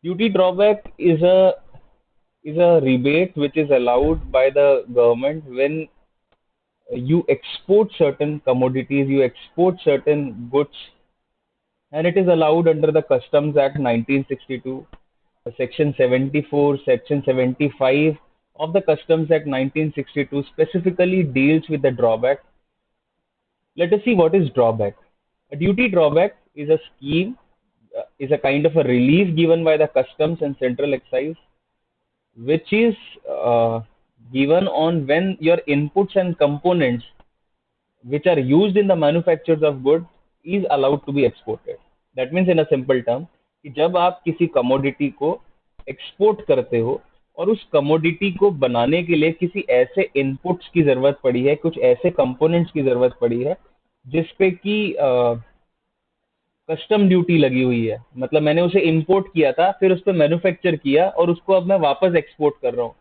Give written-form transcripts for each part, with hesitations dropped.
Duty drawback is a rebate which is allowed by the government when you export certain commodities, you export certain goods, and it is allowed under the Customs Act 1962, Section 74, Section 75 of the Customs Act 1962 specifically deals with the drawback. Let us see what is drawback. A duty drawback is a scheme, is a kind of a relief given by the customs and central excise, which is uh, given on when your inputs and components which are used in the manufactures of goods is allowed to be exported. That means in a simple term कि जब आप किसी commodity को export करते हो और उस commodity को बनाने के लिए किसी ऐसे इनपुट्स की जरूरत पड़ी है, कुछ ऐसे कंपोनेंट्स की जरूरत पड़ी है जिसपे कि कस्टम ड्यूटी लगी हुई है, मतलब मैंने उसे इंपोर्ट किया था, फिर उस पर मैन्युफैक्चर किया और उसको अब मैं वापस एक्सपोर्ट कर रहा हूँ,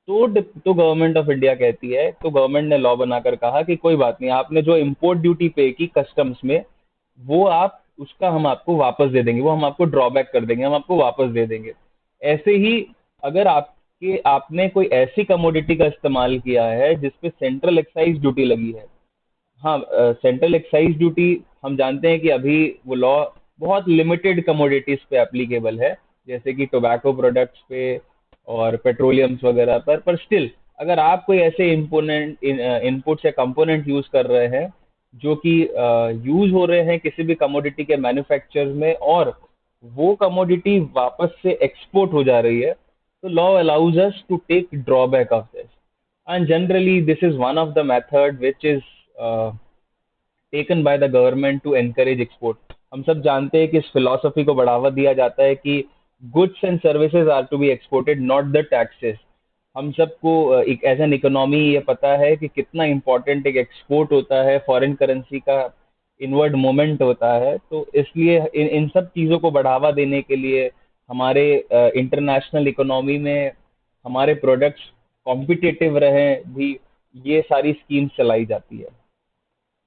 तो गवर्नमेंट ऑफ इंडिया कहती है, तो गवर्नमेंट ने लॉ बनाकर कहा कि कोई बात नहीं, आपने जो इंपोर्ट ड्यूटी पे की कस्टम्स में, वो आप उसका हम आपको वापस दे देंगे, वो हम आपको ड्रॉबैक कर देंगे, हम आपको वापस दे देंगे। ऐसे ही अगर आपने कोई ऐसी कमोडिटी का इस्तेमाल किया है जिसपे सेंट्रल एक्साइज ड्यूटी लगी है। हाँ, सेंट्रल एक्साइज ड्यूटी हम जानते हैं कि अभी वो लॉ बहुत लिमिटेड कमोडिटीज पे एप्लीकेबल है, जैसे कि टोबैको प्रोडक्ट्स पे और पेट्रोलियम्स वगैरह पर स्टिल अगर आप कोई ऐसे इम्पोनेंट इनपुट्स या कंपोनेंट यूज कर रहे हैं जो कि यूज हो रहे हैं किसी भी कमोडिटी के मैन्युफैक्चर में और वो कमोडिटी वापस से एक्सपोर्ट हो जा रही है, तो law allows us to take drawback of this. And generally this is one of the method which is uh, taken by the government to encourage export। हम सब जानते हैं कि इस फिलॉसफी को बढ़ावा दिया जाता है कि goods and services are to be exported not the taxes. हम सबको एक एज एन इकोनॉमी ये पता है कि कितना इम्पोर्टेंट एक एक्सपोर्ट होता है, फॉरेन करेंसी का इनवर्ड मूवमेंट होता है, तो इसलिए इन सब चीज़ों को बढ़ावा देने के लिए हमारे इंटरनेशनल इकोनॉमी में हमारे प्रोडक्ट्स कॉम्पिटिटिव रहें भी, ये सारी स्कीम्स चलाई जाती है।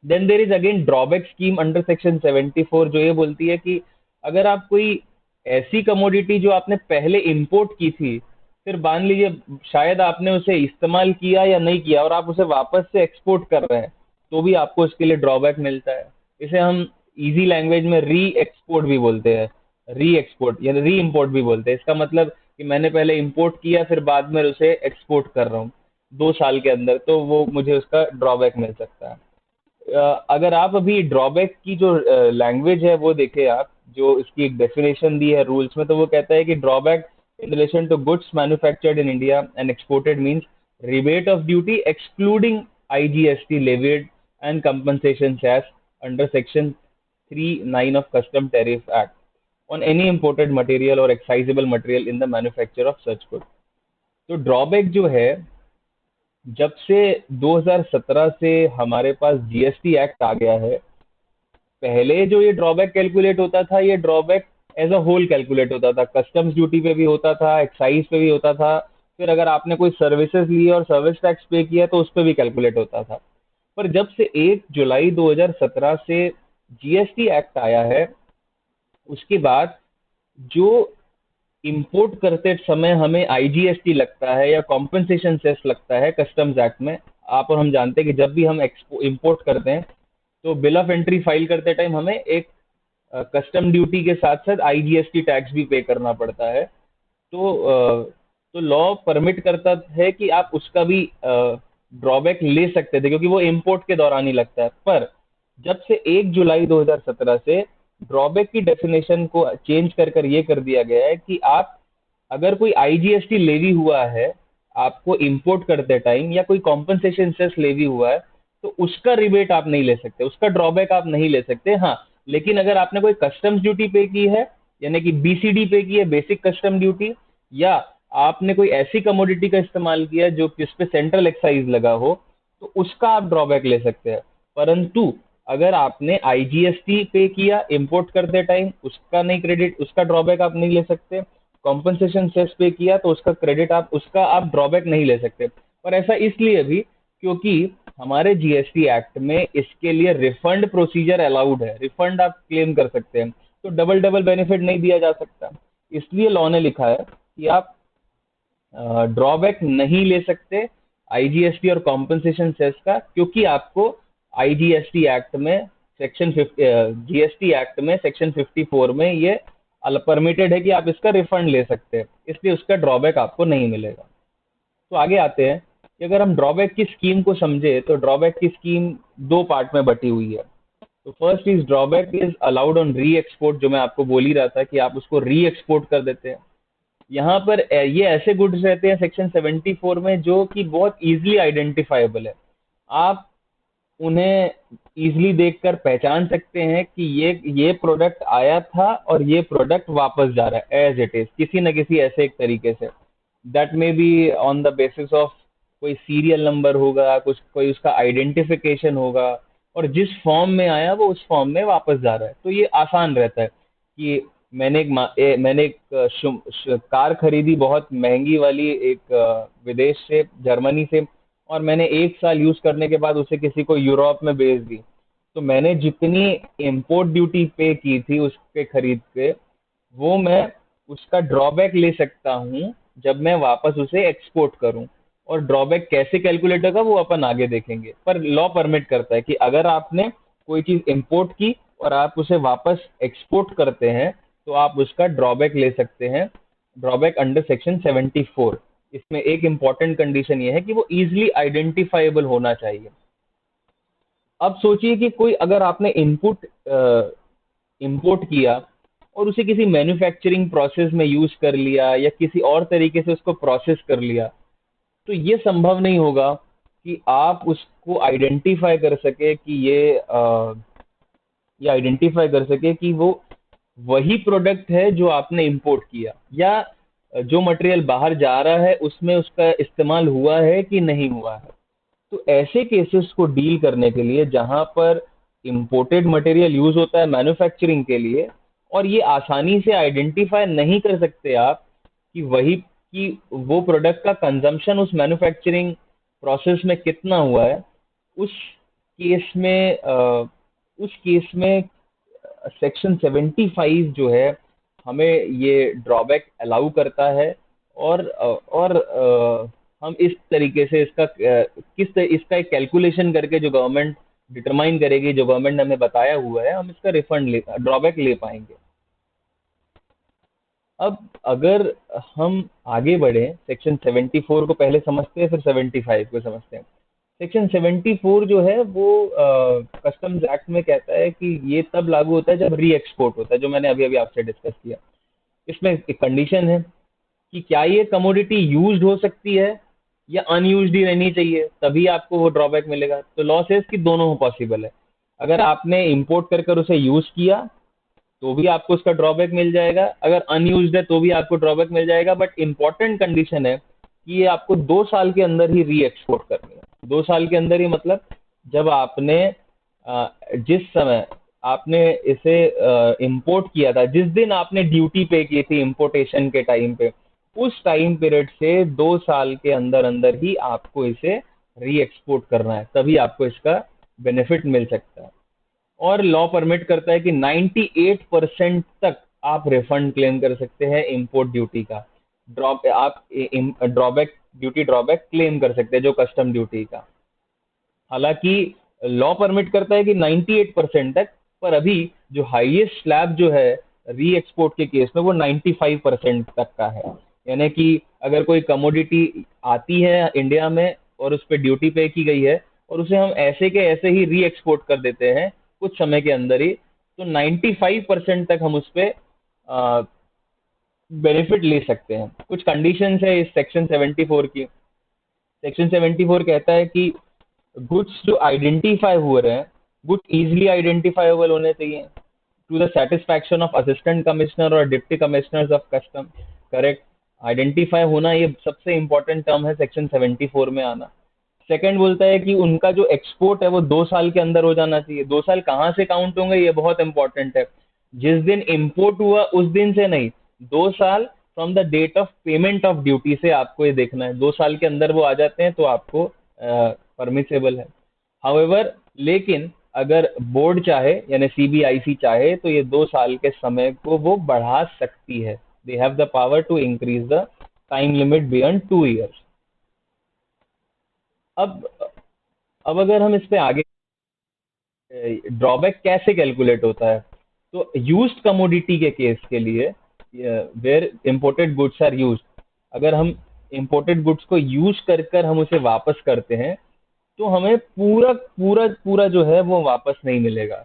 Then there is again drawback scheme under section 74 जो ये बोलती है कि अगर आप कोई ऐसी कमोडिटी जो आपने पहले इंपोर्ट की थी, फिर मान लीजिए शायद आपने उसे इस्तेमाल किया या नहीं किया और आप उसे वापस से एक्सपोर्ट कर रहे हैं, तो भी आपको इसके लिए ड्रॉबैक मिलता है। इसे हम इजी लैंग्वेज में री एक्सपोर्ट भी बोलते हैं, री एक्सपोर्ट या री इम्पोर्ट भी बोलते हैं। इसका मतलब कि मैंने पहले इंपोर्ट किया फिर बाद में उसे एक्सपोर्ट कर रहा हूँ 2 साल के अंदर, तो वो मुझे उसका ड्रॉबैक मिल सकता है। अगर आप अभी ड्रॉबैक की जो लैंग्वेज है वो देखें, आप जो इसकी एक डेफिनेशन दी है रूल्स में, तो वो कहता है कि drawback in relation to goods manufactured in India and exported means rebate of duty excluding IGST levied and compensation cess under section 39 of custom tariff act on any imported material or excisable material in the manufacture of such good। तो drawback जो है, जब से 2017 से हमारे पास GST act आ गया है, पहले जो ये ड्रॉबैक कैलकुलेट होता था, ये drawback as a whole calculate होता था, कस्टम्स ड्यूटी पे भी होता था, एक्साइज पे भी होता था, फिर अगर आपने कोई सर्विसेज ली और सर्विस टैक्स पे किया तो उस पे भी कैलकुलेट होता था। पर जब से 1 जुलाई 2017 से जीएसटी एक्ट आया है, उसके बाद जो इंपोर्ट करते समय हमें आईजीएसटी लगता है या कॉम्पेंसेशन सेस लगता है कस्टम्स एक्ट में, आप और हम जानते हैं कि जब भी हम इंपोर्ट करते हैं तो बिल ऑफ एंट्री फाइल करते टाइम हमें एक कस्टम ड्यूटी के साथ साथ आईजीएसटी टैक्स भी पे करना पड़ता है। तो लॉ परमिट करता है कि आप उसका भी ड्रॉबैक ले सकते थे क्योंकि वो इंपोर्ट के दौरान ही लगता है। पर जब से 1 जुलाई 2017 से ड्रॉबैक की डेफिनेशन को चेंज कर ये कर दिया गया है कि आप अगर कोई आईजीएसटी लेवी हुआ है आपको इंपोर्ट करते टाइम या कोई कॉम्पनसेशन सेस लेवी हुआ है, तो उसका रिबेट आप नहीं ले सकते, उसका ड्रॉबैक आप नहीं ले सकते। हाँ, लेकिन अगर आपने कोई कस्टम्स ड्यूटी पे की है, यानी कि बीसीडी पे की है, बेसिक कस्टम ड्यूटी, या आपने कोई ऐसी कमोडिटी का इस्तेमाल किया जो जिस पे सेंट्रल एक्साइज लगा हो, तो उसका आप ड्रॉबैक ले सकते हैं। परंतु अगर आपने आईजीएसटी पे किया इंपोर्ट करते टाइम, उसका नहीं क्रेडिट, उसका ड्रॉबैक आप नहीं ले सकते। कॉम्पनसेशन सेस पे किया तो उसका क्रेडिट आप उसका आप ड्रॉबैक नहीं ले सकते। और ऐसा इसलिए भी क्योंकि हमारे जीएसटी एक्ट में इसके लिए रिफंड प्रोसीजर अलाउड है, रिफंड आप क्लेम कर सकते हैं, तो डबल डबल बेनिफिट नहीं दिया जा सकता। इसलिए लॉ ने लिखा है कि आप ड्रॉबैक नहीं ले सकते आईजीएसटी और कॉम्पनसेशन सेस का, क्योंकि आपको आईजीएसटी एक्ट में सेक्शन 50 जीएसटी एक्ट में सेक्शन 54 में ये परमिटेड है कि आप इसका रिफंड ले सकते हैं, इसलिए उसका ड्रॉबैक आपको नहीं मिलेगा। तो आगे आते हैं कि अगर हम ड्रॉबैक की स्कीम को समझे तो ड्रॉबैक की स्कीम दो पार्ट में बटी हुई है। तो first is drawback is allowed on री एक्सपोर्ट, जो मैं आपको बोल ही रहा था कि आप उसको री एक्सपोर्ट कर देते हैं। यहाँ पर ये ऐसे गुड्स रहते हैं सेक्शन 74 में जो कि बहुत इजीली आइडेंटिफाइबल है। आप उन्हें इजीली देखकर पहचान सकते हैं कि ये प्रोडक्ट आया था और ये प्रोडक्ट वापस जा रहा है एज इट इज, किसी न किसी ऐसे एक तरीके से। That may be on the basis of कोई सीरियल नंबर होगा, कुछ कोई उसका आइडेंटिफिकेशन होगा, और जिस फॉर्म में आया वो उस फॉर्म में वापस जा रहा है। तो ये आसान रहता है कि मैंने एक कार खरीदी बहुत महंगी वाली, एक विदेश से, जर्मनी से, और मैंने एक साल यूज करने के बाद उसे किसी को यूरोप में बेच दी। तो मैंने जितनी इम्पोर्ट ड्यूटी पे की थी उसके खरीद के, वो मैं उसका ड्रॉबैक ले सकता हूँ जब मैं वापस उसे एक्सपोर्ट करूँ। और ड्रॉबैक कैसे कैलकुलेट होगा वो अपन आगे देखेंगे, पर लॉ परमिट करता है कि अगर आपने कोई चीज इंपोर्ट की और आप उसे वापस एक्सपोर्ट करते हैं तो आप उसका ड्रॉबैक ले सकते हैं, ड्रॉबैक अंडर सेक्शन 74। इसमें एक इंपॉर्टेंट कंडीशन ये है कि वो इजीली आइडेंटिफाइबल होना चाहिए। अब सोचिए कि कोई, अगर आपने इनपुट इंपोर्ट किया और उसे किसी मैन्युफैक्चरिंग प्रोसेस में यूज कर लिया या किसी और तरीके से उसको प्रोसेस कर लिया, तो ये संभव नहीं होगा कि आप उसको आइडेंटिफाई कर सके कि ये आइडेंटिफाई कर सके कि वो वही प्रोडक्ट है जो आपने इंपोर्ट किया, या जो मटेरियल बाहर जा रहा है उसमें उसका इस्तेमाल हुआ है कि नहीं हुआ है। तो ऐसे केसेस को डील करने के लिए जहां पर इंपोर्टेड मटेरियल यूज होता है मैन्युफैक्चरिंग के लिए, और ये आसानी से आइडेंटिफाई नहीं कर सकते आप कि वो प्रोडक्ट का कंजम्पशन उस मैन्युफैक्चरिंग प्रोसेस में कितना हुआ है, उस केस में सेक्शन 75 जो है हमें ये ड्रॉबैक अलाउ करता है। और हम इस तरीके से इसका एक कैलकुलेशन करके जो गवर्नमेंट डिटरमाइन करेगी, जो गवर्नमेंट ने हमें बताया हुआ है, हम इसका ड्रॉबैक ले पाएंगे। अब अगर हम आगे बढ़े, सेक्शन 74 को पहले समझते हैं फिर 75 को समझते हैं। सेक्शन 74 जो है वो कस्टम्स एक्ट में कहता है कि ये तब लागू होता है जब री एक्सपोर्ट होता है, जो मैंने अभी अभी आपसे डिस्कस किया। इसमें एक कंडीशन है कि क्या ये कमोडिटी यूज्ड हो सकती है या अनयूज्ड ही रहनी चाहिए, तभी आपको वो ड्रॉबैक मिलेगा। तो लॉ सेज कि दोनों पॉसिबल है। अगर आपने इंपोर्ट कर उसे यूज किया तो भी आपको उसका ड्रॉबैक मिल जाएगा, अगर अनयूज्ड है तो भी आपको ड्रॉबैक मिल जाएगा। बट इंपॉर्टेंट कंडीशन है कि ये आपको 2 साल के अंदर ही री एक्सपोर्ट करनी है। 2 साल के अंदर ही मतलब जब आपने जिस समय आपने इसे इंपोर्ट किया था, जिस दिन आपने ड्यूटी पे की थी इंपोर्टेशन के टाइम पे, उस टाइम पीरियड से 2 साल के अंदर अंदर ही आपको इसे री एक्सपोर्ट करना है, तभी आपको इसका बेनिफिट मिल सकता है। और लॉ परमिट करता है कि 98% तक आप रिफंड क्लेम कर सकते हैं इंपोर्ट ड्यूटी का। आप ड्यूटी ड्रॉबैक क्लेम कर सकते हैं जो कस्टम ड्यूटी का। हालांकि लॉ परमिट करता है कि 98% तक, पर अभी जो हाईएस्ट स्लैब जो है री एक्सपोर्ट के केस में वो 95% तक का है। यानी कि अगर कोई कमोडिटी आती है इंडिया में और उस पर ड्यूटी पे की गई है और उसे हम ऐसे के ऐसे ही री एक्सपोर्ट कर देते हैं कुछ समय के अंदर ही, तो 95% तक हम उस पर बेनिफिट ले सकते हैं। कुछ कंडीशंस है इस सेक्शन 74 की। सेक्शन 74 कहता है कि गुड्स जो आइडेंटिफाई हो रहे हैं, गुड्स इजीली आइडेंटिफाइबल होने चाहिए to the satisfaction of assistant commissioner और deputy commissioners of custom. Correct, identify होना ये सबसे इंपॉर्टेंट टर्म है सेक्शन 74 में आना। सेकंड बोलता है कि उनका जो एक्सपोर्ट है वो 2 साल के अंदर हो जाना चाहिए। 2 साल कहाँ से काउंट होंगे ये बहुत इंपॉर्टेंट है। जिस दिन इंपोर्ट हुआ उस दिन से नहीं, 2 साल from the date of payment of duty से आपको ये देखना है। 2 साल के अंदर वो आ जाते हैं तो आपको परमिसेबल है। हाउएवर, लेकिन अगर बोर्ड चाहे यानी सीबीआईसी चाहे तो ये 2 साल के समय को वो बढ़ा सकती है। They have the power to increase the time limit beyond 2 years. अब अब अगर हम इस पे आगे, ड्रॉबैक कैसे कैलकुलेट होता है, तो यूज्ड कमोडिटी के केस के लिए, where imported goods are used, अगर हम इंपोर्टेड गुड्स को यूज कर कर हम उसे वापस करते हैं, तो हमें पूरा पूरा पूरा जो है वो वापस नहीं मिलेगा।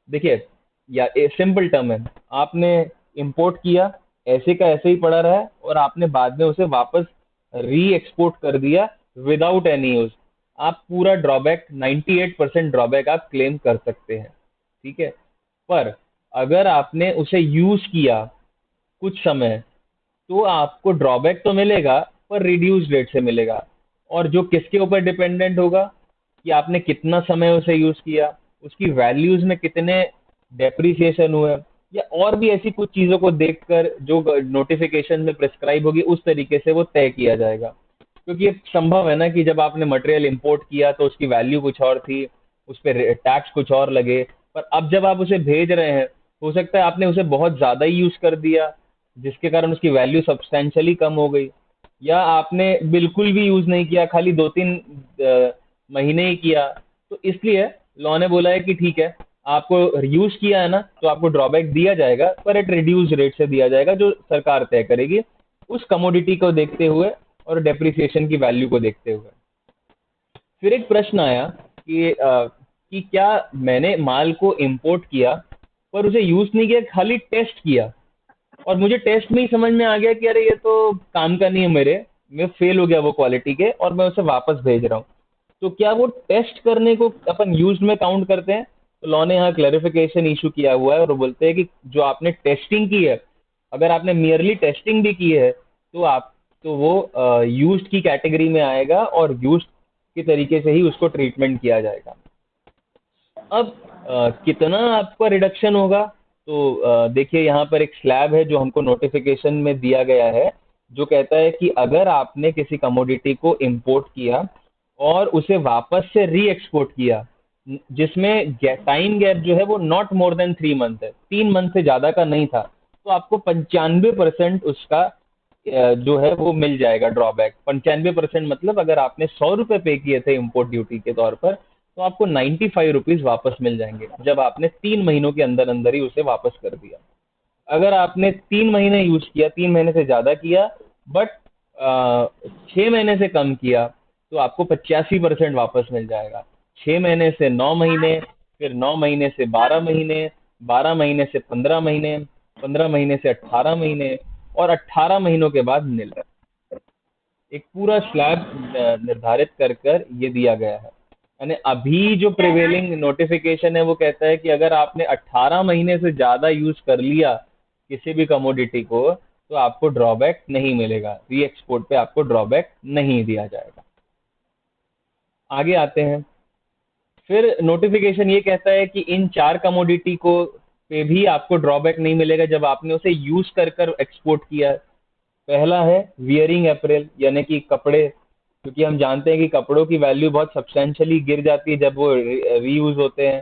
देखिए, या सिंपल टर्म है, आपने इंपोर्ट किया, ऐसे का ऐसे ही पड़ा रहा है, और आपने बाद में उसे वापस री एक्सपोर्ट कर दिया विदाउट एनी यूज, आप पूरा ड्रॉबैक 98% ड्रॉबैक आप क्लेम कर सकते हैं, ठीक है। पर अगर आपने उसे यूज किया कुछ समय, तो आपको ड्रॉबैक तो मिलेगा, पर रिड्यूस रेट से मिलेगा, और जो किसके ऊपर डिपेंडेंट होगा कि आपने कितना समय उसे यूज किया, उसकी वैल्यूज में कितने डेप्रिसिएशन हुए, या और भी ऐसी कुछ चीजों को देखकर जो नोटिफिकेशन में प्रिस्क्राइब होगी उस तरीके से वो तय किया जाएगा। क्योंकि ये संभव है ना कि जब आपने मटेरियल इंपोर्ट किया तो उसकी वैल्यू कुछ और थी, उस पर टैक्स कुछ और लगे, पर अब जब आप उसे भेज रहे हैं, हो सकता है आपने उसे बहुत ज्यादा ही यूज कर दिया, जिसके कारण उसकी वैल्यू सब्सटेंशियली कम हो गई, या आपने बिल्कुल भी यूज नहीं किया, खाली 2-3 महीने ही किया। तो इसलिए लॉ ने बोला है कि ठीक है, आपको यूज किया है ना, तो आपको ड्रॉबैक दिया जाएगा, पर एट रिड्यूस रेट से दिया जाएगा, जो सरकार तय करेगी उस कमोडिटी को देखते हुए और डेप्रिसिएशन की वैल्यू को देखते हुए। फिर एक प्रश्न आया कि क्या मैंने माल को इंपोर्ट किया पर उसे यूज नहीं किया, खाली टेस्ट किया, और मुझे टेस्ट में ही समझ में आ गया कि अरे ये तो काम का नहीं है, मेरे में फेल हो गया वो क्वालिटी के, और मैं उसे वापस भेज रहा हूँ, तो क्या वो टेस्ट करने को अपन यूज में काउंट करते हैं? तो लॉ ने यहाँ क्लैरिफिकेशन इशू किया हुआ है, और वो बोलते हैं कि जो आपने टेस्टिंग की है, अगर आपने मियरली टेस्टिंग भी की है, तो वो यूज्ड की कैटेगरी में आएगा, और यूज्ड के तरीके से ही उसको ट्रीटमेंट किया जाएगा। अब कितना आपका रिडक्शन होगा, तो देखिए यहाँ पर एक स्लैब है जो हमको नोटिफिकेशन में दिया गया है, जो कहता है कि अगर आपने किसी कमोडिटी को इंपोर्ट किया और उसे वापस से री एक्सपोर्ट किया, जिसमें टाइम गैप जो है वो नॉट मोर देन 3 मंथ है, 3 मंथ से ज्यादा का नहीं था, तो आपको 95% उसका जो है वो मिल जाएगा ड्रॉबैक। 95% मतलब अगर आपने 100 रुपये पे किए थे इम्पोर्ट ड्यूटी के तौर पर, तो आपको 95 रुपीज वापस मिल जाएंगे, जब आपने 3 महीनों के अंदर अंदर ही उसे वापस कर दिया। अगर आपने 3 महीने यूज किया, 3 महीने से ज्यादा किया, बट 6 महीने से कम किया, तो आपको 85% वापस मिल जाएगा। 6 महीने से 9 महीने, फिर 9 महीने से 12 महीने, 12 महीने से 15 महीने, 15 महीने से 18 महीने, और 18 महीनों के बाद निल। एक पूरा स्लैब निर्धारित कर कर ये दिया गया है। यानी अभी जो प्रिवेलिंग नोटिफिकेशन है वो कहता है कि अगर आपने 18 महीने से ज्यादा यूज कर लिया किसी भी कमोडिटी को, तो आपको ड्रॉबैक नहीं मिलेगा, री एक्सपोर्ट पे आपको ड्रॉबैक नहीं दिया जाएगा। आगे आते हैं। फिर नोटिफिकेशन ये कहता है कि इन 4 कमोडिटी को पे भी आपको ड्रॉबैक नहीं मिलेगा जब आपने उसे यूज कर कर एक्सपोर्ट किया है। पहला है वियरिंग अपरेल, यानी कि कपड़े, क्योंकि हम जानते हैं कि कपड़ों की वैल्यू बहुत सब्सटेंशियली गिर जाती है जब वो रीयूज होते हैं।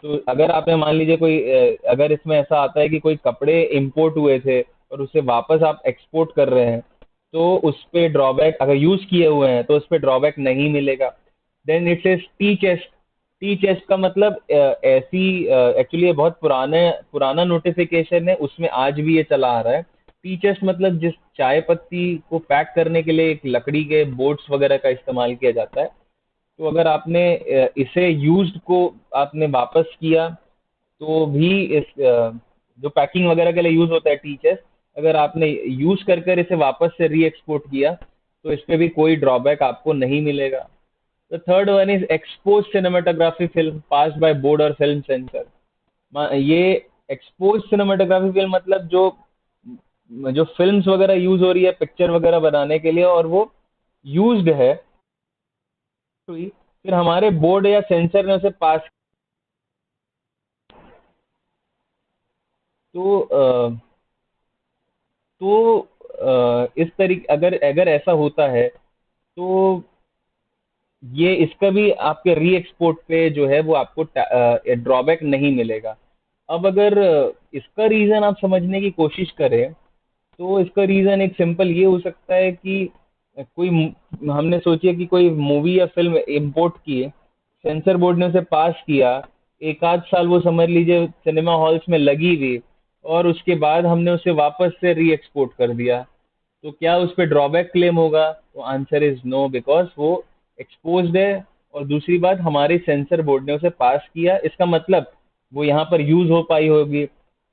तो अगर आपने मान लीजिए अगर इसमें ऐसा आता है कि कोई कपड़े इंपोर्ट हुए थे और उसे वापस आप एक्सपोर्ट कर रहे हैं, तो उस पे ड्रॉबैक, अगर यूज किए हुए हैं तो उस पे ड्रॉबैक नहीं मिलेगा। Then it is tea chest. Tea chest का मतलब ऐसी, एक्चुअली ये बहुत पुराना नोटिफिकेशन है, उसमें आज भी ये चला आ रहा है। टी चेस्ट मतलब जिस चाय पत्ती को पैक करने के लिए एक लकड़ी के बोट्स वगैरह का इस्तेमाल किया जाता है, तो अगर आपने इसे यूज्ड को आपने वापस किया, तो भी जो पैकिंग वगैरह के लिए यूज होता है टी चेस्ट, अगर आपने यूज कर कर इसे वापस से री एक्सपोर्ट किया, तो इस पे भी कोई ड्रॉबैक आपको नहीं मिलेगा। The third one is expose cinematography film passed by board और फिल्म सेंसर। ये एक्सपोज सिनेमाटोग्राफी फिल्म मतलब जो फिल्म्स वगैरह यूज हो रही है पिक्चर वगैरह बनाने के लिए, और वो यूज्ड है, फिर हमारे बोर्ड या सेंसर ने उसे पास, तो इस तरीके अगर अगर ऐसा होता है, तो ये इसका भी आपके री एक्सपोर्ट पे जो है वो आपको ड्रॉबैक नहीं मिलेगा। अब अगर इसका रीजन आप समझने की कोशिश करें, तो इसका रीज़न एक सिंपल ये हो सकता है कि कोई हमने सोचिए कि कोई मूवी या फिल्म इम्पोर्ट की है, सेंसर बोर्ड ने उसे पास किया, एक आध साल वो समझ लीजिए सिनेमा हॉल्स में लगी हुई, और उसके बाद हमने उसे वापस से री एक्सपोर्ट कर दिया, तो क्या उस पे ड्रॉबैक क्लेम होगा? तो आंसर इज नो, बिकॉज वो एक्सपोज्ड है, और दूसरी बात हमारे सेंसर बोर्ड ने उसे पास किया, इसका मतलब वो यहाँ पर यूज हो पाई होगी,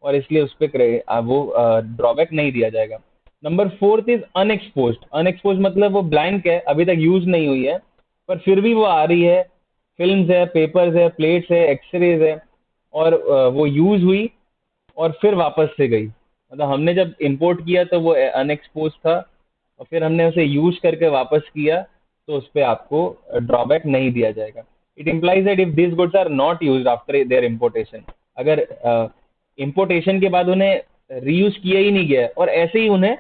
और इसलिए उस पर वो ड्रॉबैक नहीं दिया जाएगा। Number fourth is unexposed. Unexposed मतलब वो ब्लैंक है, अभी तक यूज नहीं हुई है, पर फिर भी वो आ रही है, फिल्म्स है, पेपर्स है, प्लेट्स है, एक्सरेज है, और वो यूज हुई और फिर वापस से गई। मतलब हमने जब इंपोर्ट किया तो वो अनएक्सपोज था, और फिर हमने उसे यूज करके वापस किया, तो उस पर आपको ड्रॉबैक नहीं दिया जाएगा। It implies that if this goods are not use after their importation, अगर इम्पोर्टेशन के बाद उन्हें रीयूज किया ही नहीं गया और ऐसे ही उन्हें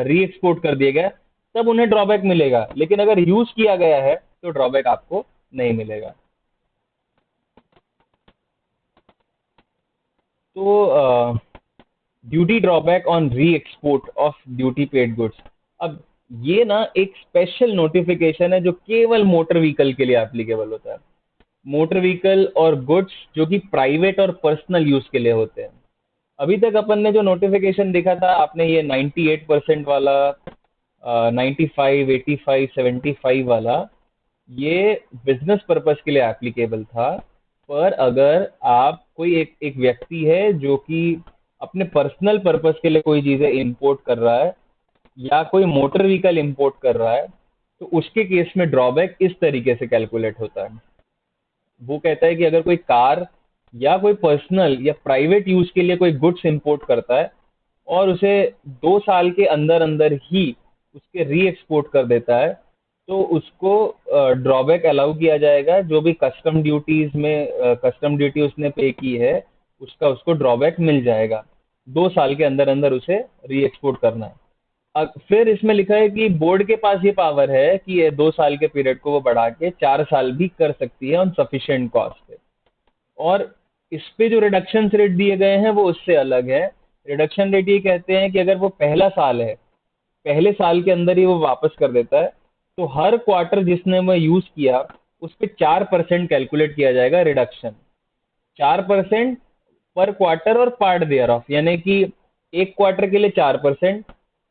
री एक्सपोर्ट कर दिया गया, तब उन्हें ड्रॉबैक मिलेगा, लेकिन अगर यूज किया गया है तो ड्रॉबैक आपको नहीं मिलेगा। तो ड्यूटी ड्रॉबैक ऑन री export of duty paid goods. अब ये ना एक स्पेशल नोटिफिकेशन है जो केवल मोटर व्हीकल के लिए एप्लीकेबल होता है। मोटर व्हीकल और गुड्स जो कि प्राइवेट और पर्सनल यूज के लिए होते हैं। अभी तक अपन ने जो नोटिफिकेशन देखा था, आपने ये 98% वाला, 95, 85, 75 वाला, ये बिजनेस पर्पस के लिए एप्लीकेबल था। पर अगर आप कोई एक व्यक्ति है जो कि अपने पर्सनल पर्पस के लिए कोई चीजें इंपोर्ट कर रहा है, या कोई मोटर व्हीकल इंपोर्ट कर रहा है, तो उसके केस में ड्रॉबैक इस तरीके से कैलकुलेट होता है। वो कहता है कि अगर कोई कार या कोई पर्सनल या प्राइवेट यूज के लिए कोई गुड्स इंपोर्ट करता है, और उसे 2 साल के अंदर अंदर ही उसके री एक्सपोर्ट कर देता है, तो उसको ड्रॉबैक अलाउ किया जाएगा। जो भी कस्टम ड्यूटीज में कस्टम ड्यूटी उसने पे की है, उसका उसको ड्रॉबैक मिल जाएगा। 2 साल के अंदर अंदर उसे री एक्सपोर्ट करना है। फिर इसमें लिखा है कि बोर्ड के पास ये पावर है कि ये 2 साल के पीरियड को वो बढ़ा के 4 साल भी कर सकती है ऑन सफिशिएंट कॉस्ट पे। और इस पे जो रिडक्शन रेट दिए गए हैं वो उससे अलग है। रिडक्शन रेट ये कहते हैं कि अगर वो पहला साल है, पहले साल के अंदर ही वो वापस कर देता है, तो हर क्वार्टर जिसने वो यूज किया उस पर 4% कैलकुलेट किया जाएगा रिडक्शन। 4% पर क्वार्टर और पार्ट देयर ऑफ, यानी कि एक क्वार्टर के लिए 4%,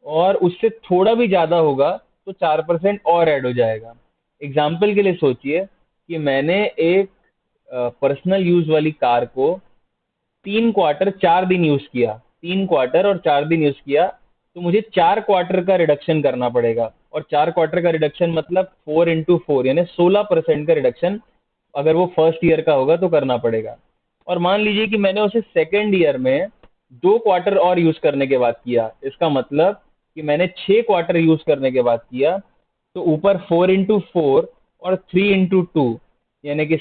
और उससे थोड़ा भी ज्यादा होगा तो 4% और ऐड हो जाएगा। एग्जाम्पल के लिए सोचिए कि मैंने एक पर्सनल यूज वाली कार को 3 क्वार्टर 4 दिन यूज किया, 3 क्वार्टर और 4 दिन यूज किया, तो मुझे 4 क्वार्टर का रिडक्शन करना पड़ेगा। और 4 क्वार्टर का रिडक्शन मतलब 4 into 4, यानी 16% का रिडक्शन अगर वो फर्स्ट ईयर का होगा तो करना पड़ेगा। और मान लीजिए कि मैंने उसे सेकेंड ईयर में 2 क्वार्टर और यूज करने के बाद किया, इसका मतलब कि मैंने 6 क्वार्टर यूज करने के बाद किया, तो ऊपर 4 into 4 और 3 into 2, यानी कि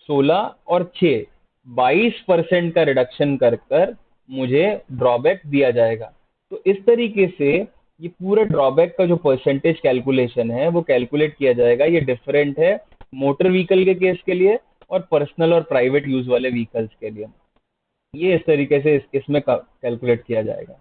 16 और 6, 22% का रिडक्शन कर कर मुझे ड्रॉबैक दिया जाएगा। तो इस तरीके से ये पूरा ड्रॉबैक का जो परसेंटेज कैलकुलेशन है वो कैलकुलेट किया जाएगा। ये डिफरेंट है मोटर व्हीकल के केस के लिए और पर्सनल और प्राइवेट यूज वाले व्हीकल्स के लिए। ये इस तरीके से इसमें कैलकुलेट किया जाएगा।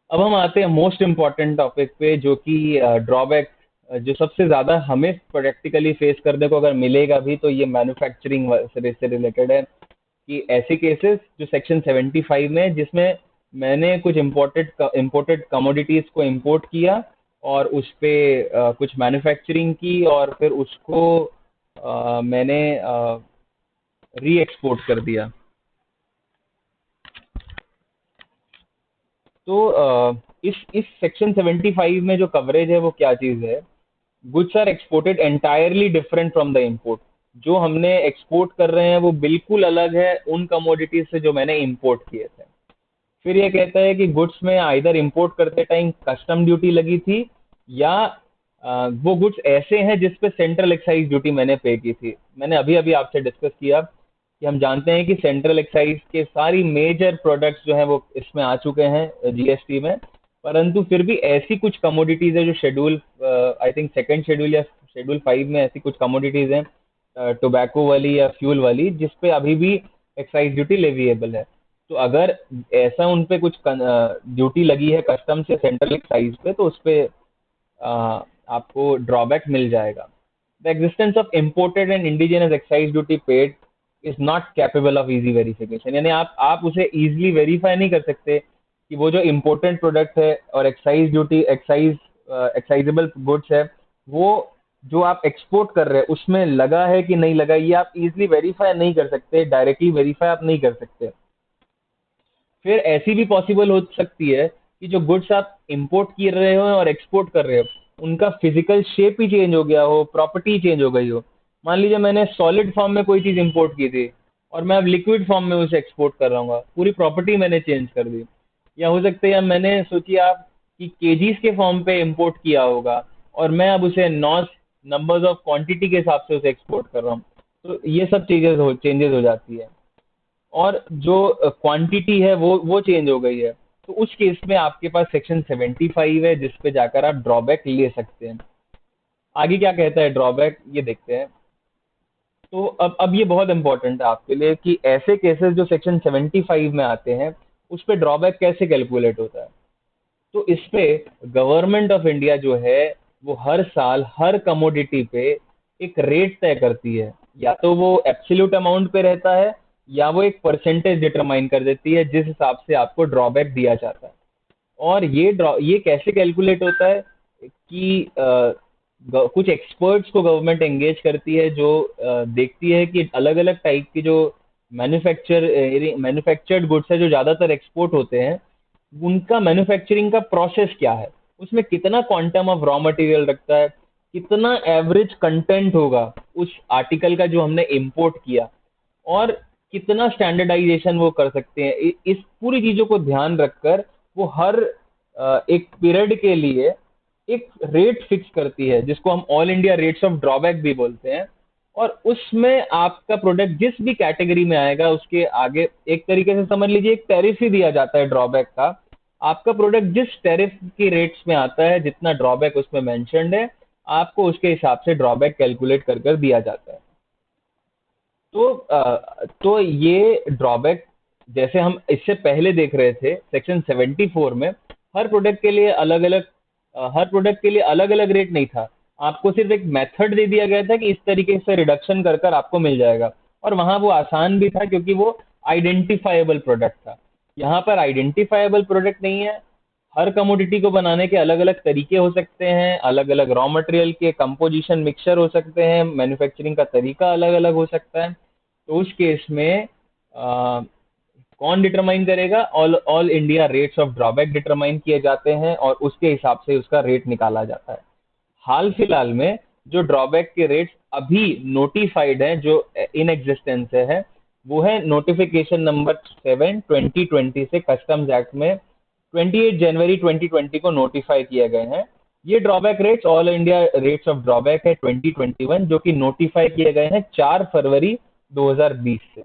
अब हम आते हैं मोस्ट इम्पॉर्टेंट टॉपिक पे, जो कि ड्रॉबैक, जो सबसे ज्यादा हमें प्रैक्टिकली फेस करने को अगर मिलेगा भी तो ये मैन्युफैक्चरिंग से रिलेटेड है। कि ऐसे केसेस जो सेक्शन 75 में है, जिसमें मैंने कुछ इम्पोर्टेड कमोडिटीज को इंपोर्ट किया और उस पे कुछ मैन्युफैक्चरिंग की, और फिर उसको मैंने री एक्सपोर्ट कर दिया। तो इस सेक्शन 75 में जो कवरेज है वो क्या चीज है? Goods are exported entirely different from the import. जो हमने एक्सपोर्ट कर रहे हैं वो बिल्कुल अलग है उन कमोडिटीज से जो मैंने इंपोर्ट किए थे। फिर ये कहता है कि गुड्स में आइदर इंपोर्ट करते टाइम कस्टम ड्यूटी लगी थी, या वो गुड्स ऐसे हैं जिस पे सेंट्रल एक्साइज ड्यूटी मैंने पे की थी। मैंने अभी अभी आपसे डिस्कस किया कि हम जानते हैं कि सेंट्रल एक्साइज के सारी मेजर प्रोडक्ट्स जो हैं वो इसमें आ चुके हैं जीएसटी में, परंतु फिर भी ऐसी कुछ कमोडिटीज है जो schedule, I think second schedule या शेड्यूल 5 में ऐसी कुछ कमोडिटीज हैं टोबैको वाली या फ्यूल वाली, जिसपे अभी भी एक्साइज ड्यूटी लेविएबल है। तो अगर ऐसा उन पे कुछ ड्यूटी लगी है कस्टम से सेंट्रल एक्साइज पे, तो उस पे आपको ड्रॉबैक मिल जाएगा। The existence of imported and indigenous excise duty paid is not capable of easy verification, यानी आप उसे इजीली वेरीफाई नहीं कर सकते कि वो जो इम्पोर्टेंट प्रोडक्ट है और एक्साइज ड्यूटी एक्साइजेबल गुड्स है, वो जो आप एक्सपोर्ट कर रहे हैं उसमें लगा है कि नहीं लगा, ये आप इजीली वेरीफाई नहीं कर सकते, डायरेक्टली वेरीफाई आप नहीं कर सकते। फिर ऐसी भी पॉसिबल हो सकती है कि जो गुड्स आप इंपोर्ट कर रहे हो और एक्सपोर्ट कर रहे हो, उनका फिजिकल शेप ही चेंज हो गया हो, प्रॉपर्टी चेंज हो गई हो। मान लीजिए मैंने सॉलिड फॉर्म में कोई चीज़ इंपोर्ट की थी और मैं अब लिक्विड फॉर्म में उसे एक्सपोर्ट कर रहा हूँ, पूरी प्रॉपर्टी मैंने चेंज कर दी। या हो सकता है, या मैंने सोचिए आप कि केजीज के फॉर्म पे इंपोर्ट किया होगा और मैं अब उसे नॉस नंबर्स ऑफ क्वांटिटी के हिसाब से उसे एक्सपोर्ट कर रहा हूँ, तो ये सब चेंजेस हो जाती है। और जो क्वांटिटी है वो चेंज हो गई है, तो उस केस में आपके पास सेक्शन 75 है जिस पे जाकर आप ड्रॉबैक ले सकते हैं। आगे क्या कहता है ड्रॉबैक, ये देखते हैं। तो अब ये बहुत इंपॉर्टेंट है आपके लिए कि ऐसे केसेस जो सेक्शन 75 में आते हैं उस पे ड्रॉबैक कैसे कैलकुलेट होता है। तो इस पे गवर्नमेंट ऑफ इंडिया जो है वो हर साल हर कमोडिटी पे एक रेट तय करती है, या तो वो एब्सोल्यूट अमाउंट पे रहता है या वो एक परसेंटेज डिटरमाइन कर देती है जिस हिसाब से आपको ड्रॉबैक दिया जाता है। और ये कैसे कैलकुलेट होता है कि कुछ एक्सपर्ट्स को गवर्नमेंट एंगेज करती है जो देखती है कि अलग अलग टाइप की जो मैन्युफैक्चर्ड गुड्स है जो ज़्यादातर एक्सपोर्ट होते हैं, उनका मैन्युफैक्चरिंग का प्रोसेस क्या है, उसमें कितना क्वांटम ऑफ रॉ मटेरियल रखता है, कितना एवरेज कंटेंट होगा उस आर्टिकल का जो हमने इंपोर्ट किया, और कितना स्टैंडर्डाइजेशन वो कर सकते हैं। इस पूरी चीज़ों को ध्यान रखकर वो हर एक पीरियड के लिए एक रेट फिक्स करती है जिसको हम all India rates of drawback भी बोलते हैं। और उसमें आपका प्रोडक्ट जिस भी कैटेगरी में आएगा उसके आगे एक तरीके से समझ लीजिए एक टैरिफ ही दिया जाता है ड्रॉबैक का। आपका प्रोडक्ट जिस टैरिफ की रेट्स में आता है, जितना ड्रॉबैक उसमें मेंशन्ड है, आपको उसके हिसाब से ड्रॉबैक कैलकुलेट कर कर दिया जाता है। तो ये ड्रॉबैक जैसे हम इससे पहले देख रहे थे सेक्शन 74 में, हर प्रोडक्ट के लिए अलग अलग हर प्रोडक्ट के लिए अलग अलग रेट नहीं था, आपको सिर्फ एक मेथड दे दिया गया था कि इस तरीके से रिडक्शन कर कर आपको मिल जाएगा। और वहां वो आसान भी था क्योंकि वो आइडेंटिफाइबल प्रोडक्ट था। यहाँ पर आइडेंटिफाइबल प्रोडक्ट नहीं है। हर कमोडिटी को बनाने के अलग अलग तरीके हो सकते हैं, अलग अलग रॉ मटेरियल के कंपोजिशन मिक्सचर हो सकते हैं, मैन्युफैक्चरिंग का तरीका अलग अलग हो सकता है। तो उस केस में कौन डिटरमाइन करेगा, all India rates of drawback determine किए जाते हैं और उसके हिसाब से उसका रेट निकाला जाता है। हाल फिलहाल में जो ड्रॉबैक के रेट्स अभी नोटिफाइड हैं, जो इन एग्जिस्टेंस है, वो है नोटिफिकेशन नंबर 7/2020 से कस्टम्स एक्ट में 28 जनवरी 2020 को नोटिफाई किए गए हैं। ये drawback rates all India rates of drawback है 2021, जो कि नोटिफाई किए गए हैं 4 फरवरी 2020 से।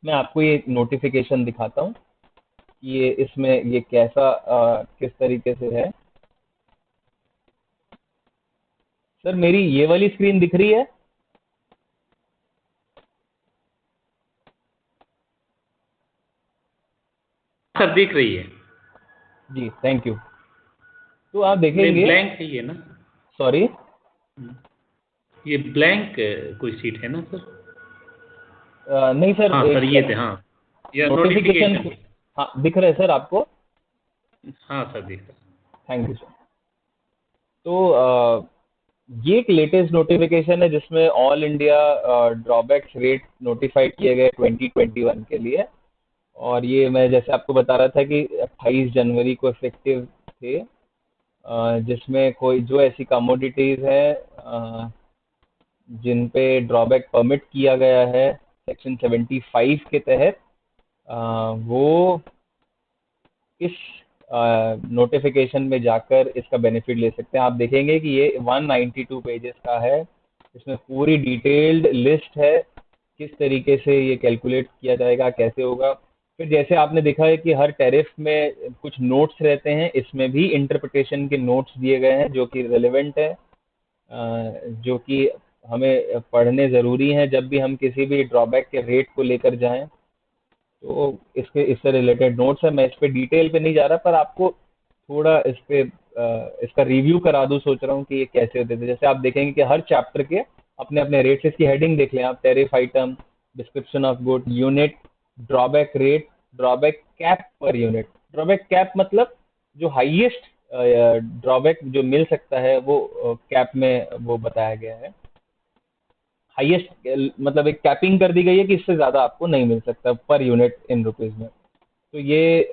मैं आपको ये नोटिफिकेशन दिखाता हूँ कि ये इसमें ये कैसा किस तरीके से है। सर मेरी ये वाली स्क्रीन दिख रही है? सर दिख रही है जी, थैंक यू। तो आप नहीं, देखेंगे, ब्लैंक है ये ना। सॉरी, ये ब्लैंक कोई सीट है ना सर। नहीं सर, हाँ सर ये थे, हाँ ये नोटिफिकेशन, नोटिफिकेशन। हाँ दिख रहा है सर आपको? हाँ सर दिख रहा थैंक यू सर। तो ये एक लेटेस्ट नोटिफिकेशन है जिसमें all India drawbacks rate notified किए गए 2021 के लिए। और ये मैं जैसे आपको बता रहा था कि 28 जनवरी को इफेक्टिव थे, जिसमें कोई जो ऐसी कमोडिटीज है जिन पे ड्रॉबैक परमिट किया गया है सेक्शन 75 के तहत, वो इस नोटिफिकेशन में जाकर इसका बेनिफिट ले सकते हैं। आप देखेंगे कि ये 192 पेजेस का है, इसमें पूरी डिटेल्ड लिस्ट है किस तरीके से ये कैलकुलेट किया जाएगा, कैसे होगा। फिर जैसे आपने देखा है कि हर टैरिफ में कुछ नोट्स रहते हैं, इसमें भी इंटरप्रिटेशन के नोट्स दिए गए हैं जो कि रेलेवेंट है, जो कि हमें पढ़ने ज़रूरी हैं जब भी हम किसी भी ड्रॉबैक के रेट को लेकर जाएं। तो इससे रिलेटेड नोट्स है, मैं इस पे डिटेल पे नहीं जा रहा, पर आपको थोड़ा इस पे इसका रिव्यू करा दूं, सोच रहा हूँ कि ये कैसे होते थे। जैसे आप देखेंगे कि हर चैप्टर के अपने अपने रेट्स, इसकी हेडिंग देख लें आप, tariff item, description of good, unit, drawback rate, drawback cap per unit. Drawback cap मतलब जो हाईएस्ट ड्रॉबैक जो मिल सकता है वो कैप में वो बताया गया है। हाईएस्ट मतलब एक कैपिंग कर दी गई है कि इससे ज्यादा आपको नहीं मिल सकता पर यूनिट इन रुपीज में। तो ये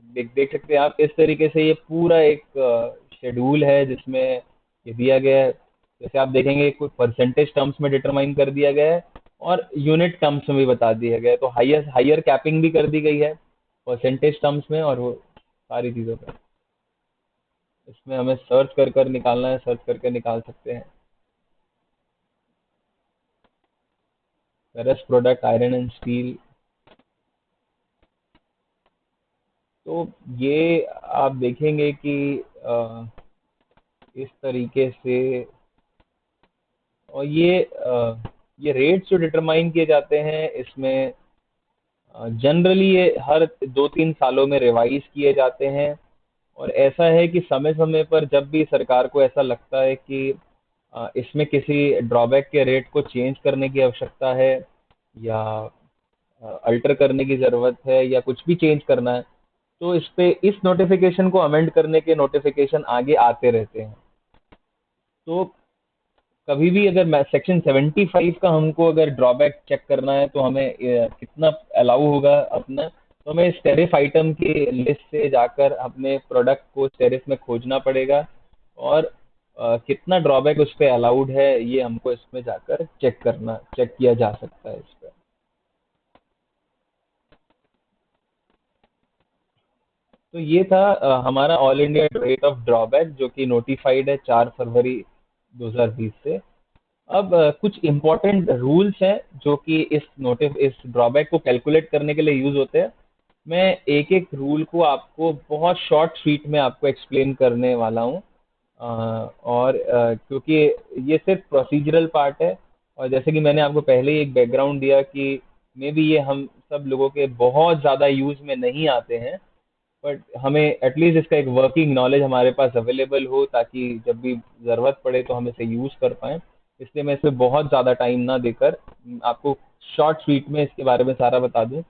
देख सकते हैं आप, इस तरीके से ये पूरा एक शेड्यूल है जिसमें ये दिया गया है। जैसे आप देखेंगे कुछ परसेंटेज टर्म्स में डिटरमाइन कर दिया गया है और यूनिट टर्म्स में भी बता दिया गया है। तो हायर कैपिंग भी कर दी गई है परसेंटेज टर्म्स में, और वो सारी चीज़ों पर इसमें हमें सर्च कर कर निकालना है, सर्च करके निकाल सकते हैं। Ferrous product, iron and steel, तो ये आप देखेंगे कि इस तरीके से, और ये रेट्स जो डिटरमाइन किए जाते हैं इसमें जनरली ये हर 2-3 सालों में रिवाइज किए जाते हैं। और ऐसा है कि समय समय पर जब भी सरकार को ऐसा लगता है कि इसमें किसी ड्रॉबैक के रेट को चेंज करने की आवश्यकता है या अल्टर करने की ज़रूरत है या कुछ भी चेंज करना है, तो इस पे इस नोटिफिकेशन को अमेंड करने के नोटिफिकेशन आगे आते रहते हैं। तो कभी भी अगर सेक्शन 75 का हमको अगर ड्रॉबैक चेक करना है तो हमें कितना अलाउ होगा अपना, तो हमें इस टैरिफ आइटम की लिस्ट से जाकर अपने प्रोडक्ट को टैरिफ में खोजना पड़ेगा, और कितना ड्रॉबैक उस पर अलाउड है ये हमको इसमें जाकर चेक किया जा सकता है इस पर। तो ये था हमारा all India rate of drawback जो कि नोटिफाइड है 4 फरवरी 2020 से। अब कुछ इम्पोर्टेंट रूल्स हैं जो कि इस ड्रॉबैक को कैलकुलेट करने के लिए यूज होते हैं। मैं एक एक रूल को आपको बहुत शॉर्ट स्वीट में आपको एक्सप्लेन करने वाला हूँ, और क्योंकि ये सिर्फ प्रोसीजरल पार्ट है, और जैसे कि मैंने आपको पहले ही एक बैकग्राउंड दिया कि मे बी ये हम सब लोगों के बहुत ज़्यादा यूज में नहीं आते हैं, बट हमें एटलीस्ट इसका एक वर्किंग नॉलेज हमारे पास अवेलेबल हो ताकि जब भी ज़रूरत पड़े तो हम इसे यूज़ कर पाएँ। इसलिए मैं इसमें बहुत ज़्यादा टाइम ना देकर आपको शॉर्ट स्वीट में इसके बारे में सारा बता दूं,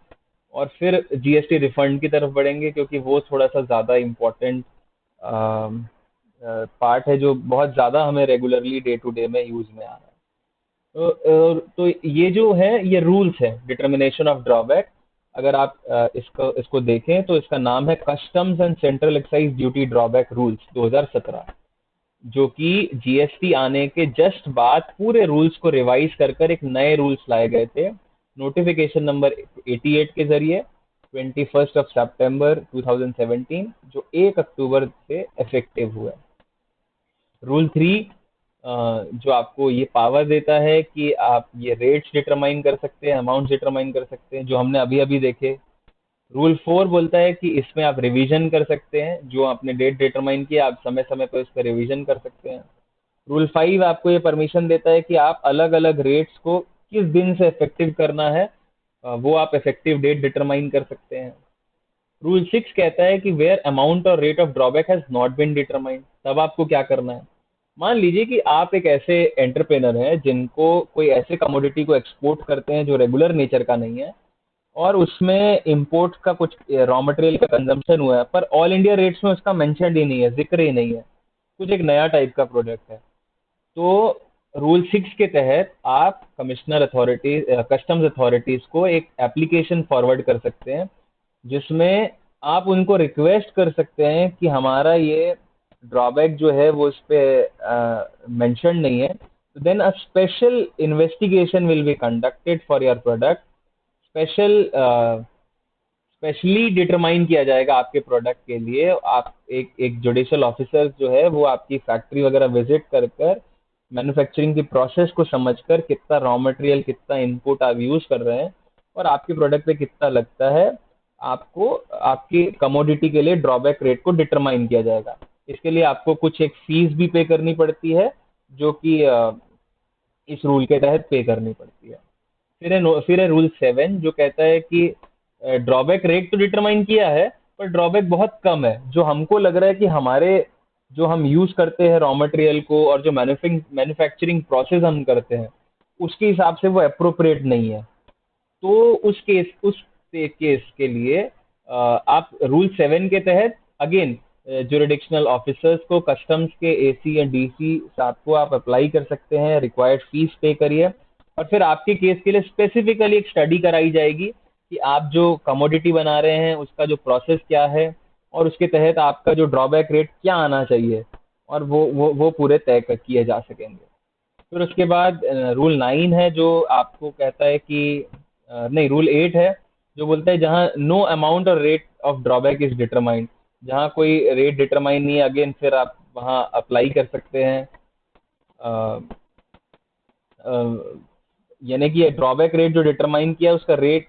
और फिर जीएसटी रिफंड की तरफ बढ़ेंगे क्योंकि वो थोड़ा सा ज़्यादा इम्पोर्टेंट पार्ट है जो बहुत ज़्यादा हमें रेगुलरली डे टू डे में यूज़ में आ रहा है। तो ये जो है ये रूल्स है डिटर्मिनेशन ऑफ ड्रॉबैक। अगर आप इसको देखें तो इसका नाम है customs and central excise duty drawback rules 2017, जो कि जीएसटी आने के जस्ट बाद पूरे रूल्स को रिवाइज कर कर एक नए रूल्स लाए गए थे नोटिफिकेशन नंबर 88 के जरिए 21 सितंबर 2017, जो 1 अक्टूबर से इफेक्टिव हुआ। रूल 3 जो आपको ये पावर देता है कि आप ये रेट्स डिटरमाइन कर सकते हैं, अमाउंट डिटरमाइन कर सकते हैं, जो हमने अभी अभी देखे। रूल 4 बोलता है कि इसमें आप रिवीजन कर सकते हैं, जो आपने डेट डिटरमाइन किया आप समय समय पर इस पर रिवीजन कर सकते हैं। रूल 5 आपको ये परमिशन देता है कि आप अलग अलग रेट्स को किस दिन से इफेक्टिव करना है, वो आप इफेक्टिव डेट डिटरमाइन कर सकते हैं। रूल 6 कहता है कि वेयर अमाउंट और rate of drawback has not been determined, तब आपको क्या करना है। मान लीजिए कि आप एक ऐसे एंटरप्रेनर हैं जिनको कोई ऐसे कमोडिटी को एक्सपोर्ट करते हैं जो रेगुलर नेचर का नहीं है, और उसमें इंपोर्ट का कुछ रॉ मटेरियल का कंजम्पशन हुआ है, पर ऑल इंडिया रेट्स में उसका मेंशन ही नहीं है, जिक्र ही नहीं है, कुछ एक नया टाइप का प्रोडक्ट है। तो रूल 6 के तहत आप कमिश्नर अथॉरिटीज कस्टम्स अथॉरिटीज को एक एप्लीकेशन फॉरवर्ड कर सकते हैं जिसमें आप उनको रिक्वेस्ट कर सकते हैं कि हमारा ये ड्रॉबैक जो है वो इस पे मेंशन नहीं है, तो then a special investigation will be conducted for your product. Specially determine किया जाएगा आपके प्रोडक्ट के लिए। आप एक जुडिशियल ऑफिसर जो है वो आपकी फैक्ट्री वगैरह विजिट कर कर मैन्युफैक्चरिंग की प्रोसेस को समझकर कितना रॉ मटेरियल, कितना इनपुट आप यूज कर रहे हैं और आपके प्रोडक्ट पे कितना लगता है, आपको आपकी कमोडिटी के लिए ड्रॉबैक रेट को डिटरमाइन किया जाएगा। इसके लिए आपको कुछ एक फीस भी पे करनी पड़ती है जो कि इस रूल के तहत पे करनी पड़ती है। फिर है रूल 7 जो कहता है कि ड्रॉबैक रेट तो डिटरमाइन किया है, पर ड्रॉबैक बहुत कम है। जो हमको लग रहा है कि हमारे जो हम यूज करते हैं रॉ मटेरियल को, और जो मैन्युफैक्चरिंग प्रोसेस हम करते हैं, उसके हिसाब से वो अप्रोप्रिएट नहीं है। तो उस केस के लिए आप रूल 7 के तहत अगेन जुरिडिक्शनल ऑफिसर्स को, कस्टम्स के एसी या डीसी साहब को आप अप्लाई कर सकते हैं, रिक्वायर्ड फीस पे करिए, और फिर आपके केस के लिए स्पेसिफिकली एक स्टडी कराई जाएगी कि आप जो कमोडिटी बना रहे हैं उसका जो प्रोसेस क्या है, और उसके तहत आपका जो ड्रॉबैक रेट क्या आना चाहिए, और वो पूरे तय किए जा सकेंगे। फिर उसके बाद रूल 9 है जो आपको कहता है कि नहीं, रूल 8 है जो बोलता है जहां नो अमाउंट और rate of drawback is determined, जहां कोई रेट डिटरमाइन नहीं है, अगेन फिर आप वहां अप्लाई कर सकते हैं। अ, अ, यानी कि ड्रॉबैक रेट जो डिटरमाइन किया है उसका रेट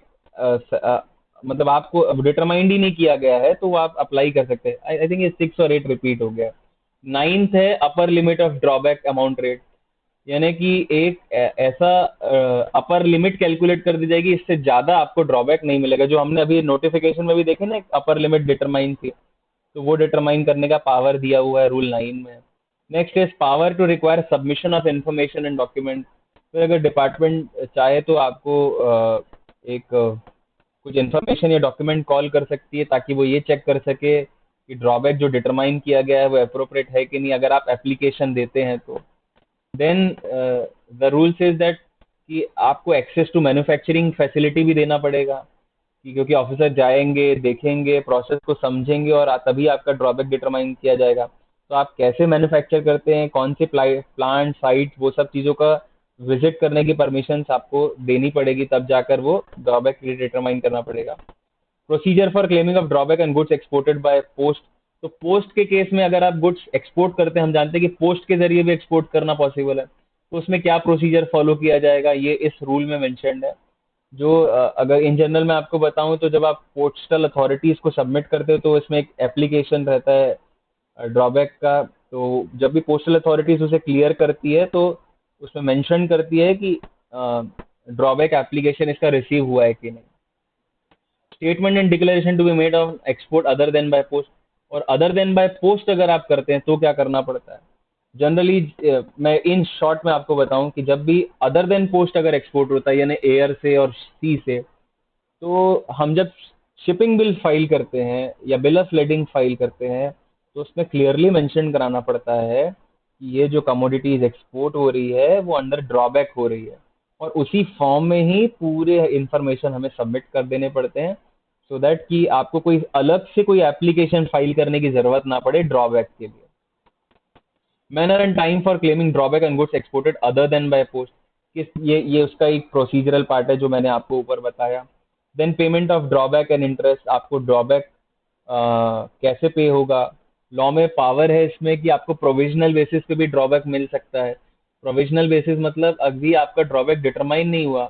मतलब आपको डिटरमाइंड ही नहीं किया गया है, तो वो आप अप्लाई कर सकते हैं। आई थिंक ये 6 और 8 रिपीट हो गया। 9th है upper limit of drawback amount rate, यानी कि एक ऐसा अपर लिमिट कैलकुलेट कर दी जाएगी, इससे ज्यादा आपको ड्रॉबैक नहीं मिलेगा। जो हमने अभी नोटिफिकेशन में भी देखे ना, एक अपर लिमिट डिटरमाइन थी, तो वो डिटरमाइन करने का पावर दिया हुआ है रूल 9 में। Next is power to require submission of information and document. फिर अगर डिपार्टमेंट चाहे तो आपको एक कुछ इन्फॉर्मेशन या डॉक्यूमेंट कॉल कर सकती है, ताकि वो ये चेक कर सके कि ड्रॉबैक जो डिटरमाइन किया गया है वो अप्रोप्रिएट है कि नहीं, अगर आप एप्लीकेशन देते हैं तो। Then the rule says that कि आपको एक्सेस टू मैन्युफैक्चरिंग फैसिलिटी भी देना पड़ेगा, कि क्योंकि ऑफिसर जाएंगे, देखेंगे, प्रोसेस को समझेंगे, और तभी आपका ड्रॉबैक डिटरमाइन किया जाएगा। तो आप कैसे मैन्युफैक्चर करते हैं, कौन से प्लांट साइट, वो सब चीज़ों का विजिट करने की परमिशन आपको देनी पड़ेगी, तब जाकर वो ड्रॉबैक डिटरमाइन करना पड़ेगा। Procedure for claiming of drawback and goods exported by post. तो पोस्ट के केस में अगर आप गुड्स एक्सपोर्ट करते हैं, हम जानते हैं कि पोस्ट के जरिए भी एक्सपोर्ट करना पॉसिबल है, तो उसमें क्या प्रोसीजर फॉलो किया जाएगा, ये इस रूल में मेंशन्ड है। जो अगर इन जनरल मैं आपको बताऊं, तो जब आप पोस्टल अथॉरिटीज को सबमिट करते हो तो इसमें एक एप्लीकेशन रहता है ड्रॉबैक का। तो जब भी पोस्टल अथॉरिटीज उसे क्लियर करती है, तो उसमें मेंशन करती है कि ड्रॉबैक एप्लीकेशन इसका रिसीव हुआ है कि नहीं। Statement and declaration to be made on export other than by post. और अदर देन बाय पोस्ट अगर आप करते हैं तो क्या करना पड़ता है जनरली। मैं इन शॉर्ट में आपको बताऊं कि जब भी अदर देन पोस्ट अगर एक्सपोर्ट होता है, यानी एयर से और सी से, तो हम जब शिपिंग बिल फाइल करते हैं या बिल ऑफ लेडिंग फाइल करते हैं, तो उसमें क्लियरली मेंशन कराना पड़ता है कि ये जो कमोडिटीज एक्सपोर्ट हो रही है वो अंडर ड्रॉबैक हो रही है, और उसी फॉर्म में ही पूरे इंफॉर्मेशन हमें सबमिट कर देने पड़ते हैं, सो दैट कि आपको कोई अलग से कोई एप्लीकेशन फाइल करने की जरूरत ना पड़े ड्रॉबैक के लिए। Manner and time for claiming drawback and goods exported other than by post, किस ये उसका एक प्रोसीजरल पार्ट है जो मैंने आपको ऊपर बताया। Then payment of drawback and interest, आपको ड्रॉबैक कैसे पे होगा। लॉ में पावर है इसमें कि आपको प्रोविजनल बेसिस पे भी ड्रॉबैक मिल सकता है। प्रोविजनल बेसिस मतलब अभी आपका ड्रॉबैक डिटरमाइन नहीं हुआ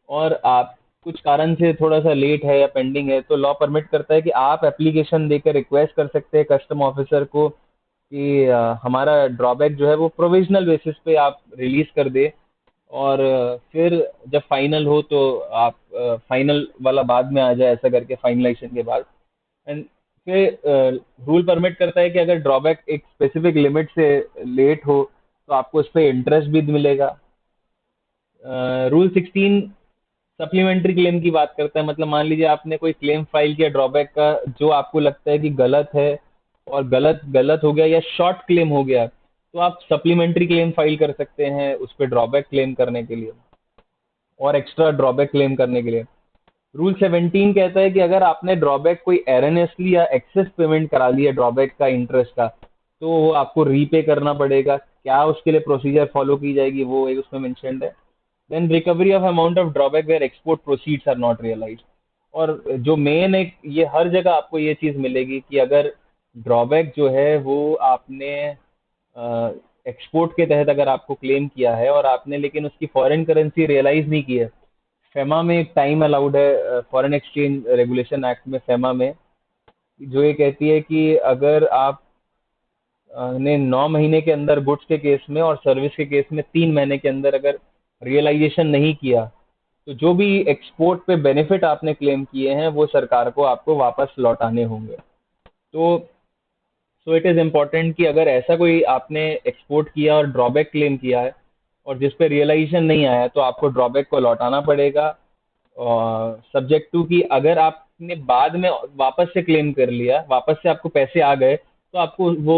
और आप कुछ कारण से थोड़ा सा लेट है या पेंडिंग है, तो लॉ परमिट करता है कि आप एप्लीकेशन देकर रिक्वेस्ट कर सकते हैं कस्टम ऑफिसर को कि हमारा ड्रॉबैक जो है वो प्रोविजनल बेसिस पे आप रिलीज कर दे, और फिर जब फाइनल हो तो आप फाइनल वाला बाद में आ जाए, ऐसा करके फाइनलाइजेशन के बाद। एंड फिर रूल परमिट करता है कि अगर ड्रॉबैक एक स्पेसिफिक लिमिट से लेट हो तो आपको उस पर इंटरेस्ट भी मिलेगा। रूल 16 सप्लीमेंट्री क्लेम की बात करता है, मतलब मान लीजिए आपने कोई क्लेम फाइल किया ड्रॉबैक का जो आपको लगता है कि गलत है, और गलत गलत हो गया या शॉर्ट क्लेम हो गया, तो आप सप्लीमेंट्री क्लेम फाइल कर सकते हैं उस पर ड्रॉबैक क्लेम करने के लिए और एक्स्ट्रा ड्रॉबैक क्लेम करने के लिए। रूल 17 कहता है कि अगर आपने ड्रॉबैक कोई एरएनएसली या एक्सेस पेमेंट करा लिया ड्रॉबैक का इंटरेस्ट का, तो वो आपको रीपे करना पड़ेगा। क्या उसके लिए प्रोसीजर फॉलो की जाएगी वो एक उसमें मेंशन्ड है। Then recovery of amount of drawback where export proceeds are not realised. और जो मेन एक ये हर जगह आपको ये चीज मिलेगी कि अगर ड्रॉबैक जो है वो आपने एक्सपोर्ट के तहत अगर आपको क्लेम किया है और आपने लेकिन उसकी फॉरेन करेंसी रियलाइज नहीं की है, फेमा में एक टाइम अलाउड है फॉरेन एक्सचेंज रेगुलेशन एक्ट में, फेमा में, जो ये कहती है कि अगर आप ने 9 महीने के अंदर गुड्स के केस में और सर्विस के केस में 3 महीने के अंदर अगर रियलाइजेशन नहीं किया, तो जो भी एक्सपोर्ट पे बेनिफिट आपने क्लेम किए हैं वो सरकार को आपको वापस लौटाने होंगे। तो इट इज़ इम्पोर्टेंट कि अगर ऐसा कोई आपने एक्सपोर्ट किया और ड्रॉबैक क्लेम किया है और जिस पे रियलाइजेशन नहीं आया, तो आपको ड्रॉबैक को लौटाना पड़ेगा। सब्जेक्ट टू कि अगर आपने बाद में वापस से क्लेम कर लिया, वापस से आपको पैसे आ गए, तो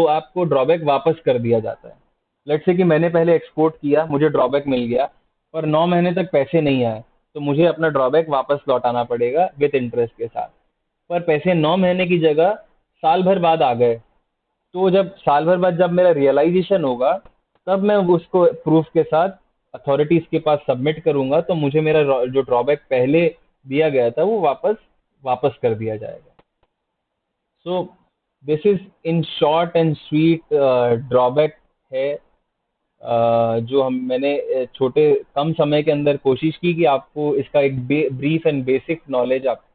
आपको ड्रॉबैक वापस कर दिया जाता है। लेट्स से कि मैंने पहले एक्सपोर्ट किया, मुझे ड्रॉबैक मिल गया, पर 9 महीने तक पैसे नहीं आए, तो मुझे अपना ड्रॉबैक वापस लौटाना पड़ेगा विद इंटरेस्ट के साथ। पर पैसे 9 महीने की जगह साल भर बाद आ गए, तो जब साल भर बाद जब मेरा रियलाइजेशन होगा, तब मैं उसको प्रूफ के साथ अथॉरिटीज के पास सबमिट करूंगा, तो मुझे मेरा जो ड्रॉबैक पहले दिया गया था वो वापस वापस कर दिया जाएगा। So this is in short and sweet drawback है, जो मैंने छोटे कम समय के अंदर कोशिश की कि आपको इसका एक ब्रीफ एंड बेसिक नॉलेज आप